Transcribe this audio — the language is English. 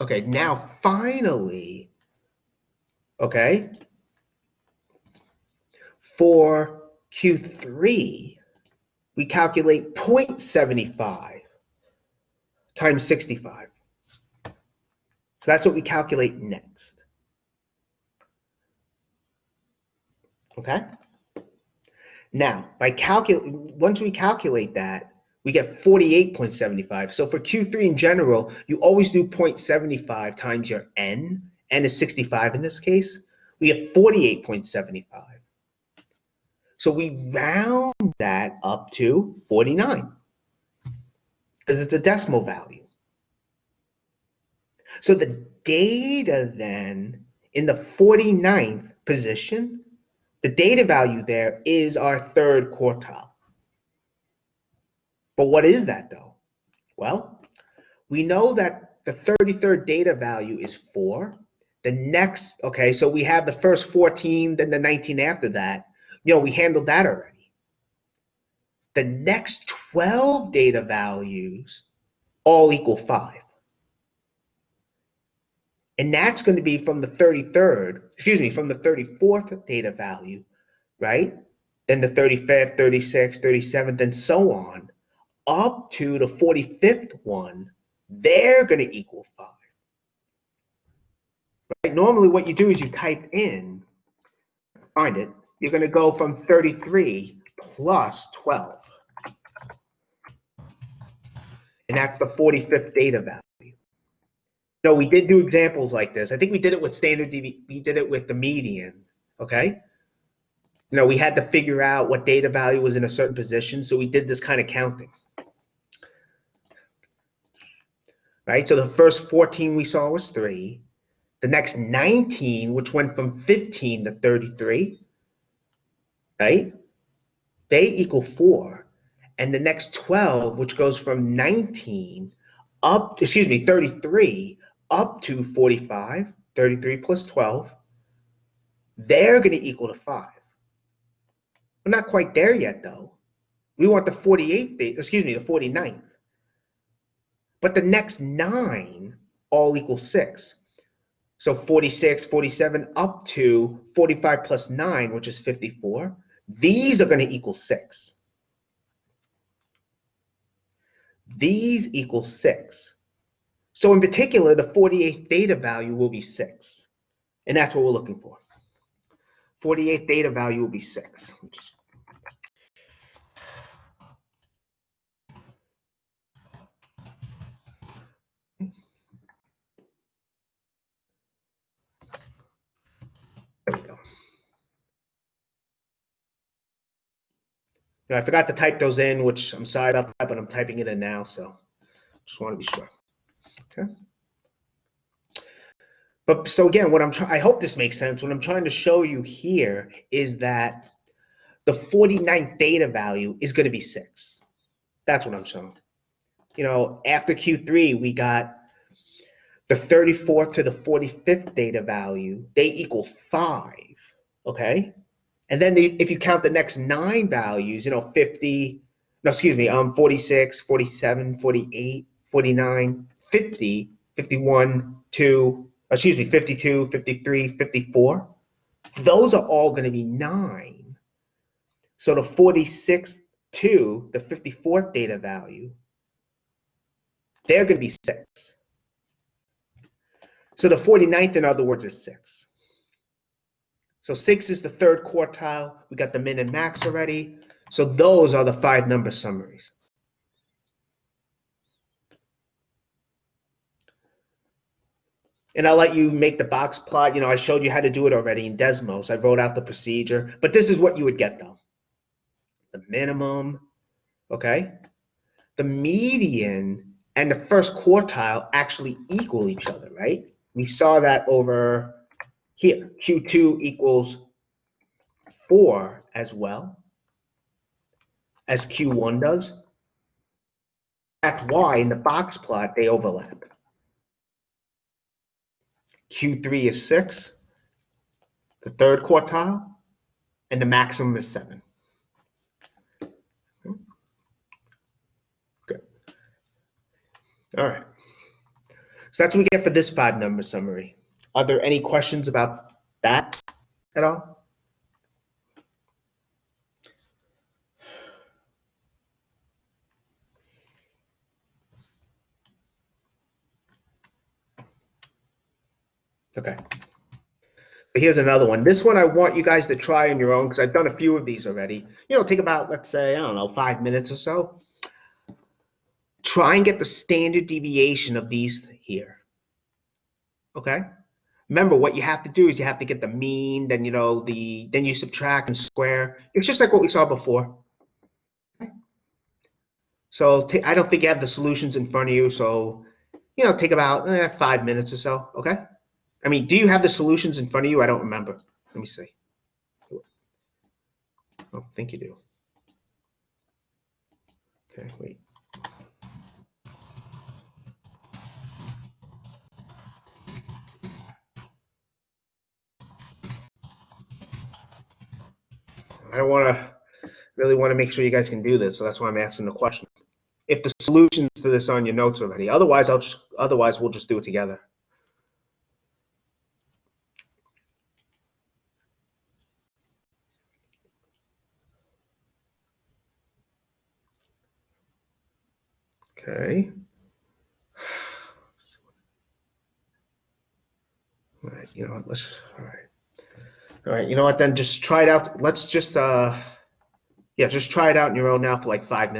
Okay, now finally, okay, for Q3, we calculate 0.75 times 65. So that's what we calculate next. Okay? Now, once we calculate that, we get 48.75. So for Q3 in general, you always do 0.75 times your n. N is 65 in this case. We get 48.75. So we round that up to 49 because it's a decimal value. So the data then in the 49th position, the data value there is our third quartile. But what is that though? Well, we know that the 33rd data value is 4. The next, okay, so we have the first 14, then the 19 after that. You know, we handled that already. The next 12 data values all equal 5. And that's going to be from the 34th data value, right? Then the 35th, 36th, 37th, and so on, up to the 45th one, they're going to equal 5. Right? Normally what you do is you type in, find it, you're going to go from 33 plus 12. And that's the 45th data value. No, we did do examples like this. I think we did it with we did it with the median, okay? You know, we had to figure out what data value was in a certain position, so we did this kind of counting. Right, so the first 14 we saw was 3. The next 19, which went from 15 to 33, right? They equal 4. And the next 12, which goes from 33 up to 45, 33 plus 12, they're going to equal to 5. We're not quite there yet, though. We want the 49th. But the next 9 all equal 6. So 46, 47, up to 45 plus 9, which is 54. These are going to equal 6. These equal 6. So in particular, the 48th data value will be 6. And that's what we're looking for. 48th data value will be 6. There we go. Now, I forgot to type those in, which I'm sorry about that, but I'm typing it in now, so just want to be sure. Okay. But so again, I hope this makes sense. What I'm trying to show you here is that the 49th data value is going to be 6. That's what I'm showing. You know, after Q3, we got the 34th to the 45th data value. They equal 5, okay? And then if you count the next 9 values, you know, 46, 47, 48, 49, 50, 51, 52, 53, 54. Those are all going to be 9. So the 46th to the 54th data value, they're going to be 6. So the 49th, in other words, is 6. So 6 is the third quartile. We got the min and max already. So those are the 5 number summaries. And I'll let you make the box plot. You know, I showed you how to do it already in Desmos. I wrote out the procedure. But this is what you would get, though. The minimum, okay? The median and the first quartile actually equal each other, right? We saw that over here. Q2 equals 4 as well as Q1 does. That's why in the box plot they overlap. Q3 is 6, the third quartile, and the maximum is 7. Good. All right. So So that's what we get for this 5-number summary. Are there any questions about that at all? Okay. But here's another one. This one I want you guys to try on your own because I've done a few of these already. Take about, let's say, I don't know, 5 minutes or so. Try and get the standard deviation of these here. Okay? Remember, what you have to do is you have to get the mean, then then you subtract and square. It's just like what we saw before. So I don't think you have the solutions in front of you, so take about 5 minutes or so. Okay? I mean, do you have the solutions in front of you? I don't remember. Let me see. I don't think you do. Okay, wait. I don't really want to make sure you guys can do this, so that's why I'm asking the question. If the solutions to this are on your notes already, otherwise we'll just do it together. Okay. All right. You know what? All right. All right. You know what? Then just try it out. Let's just just try it out on your own now for like 5 minutes.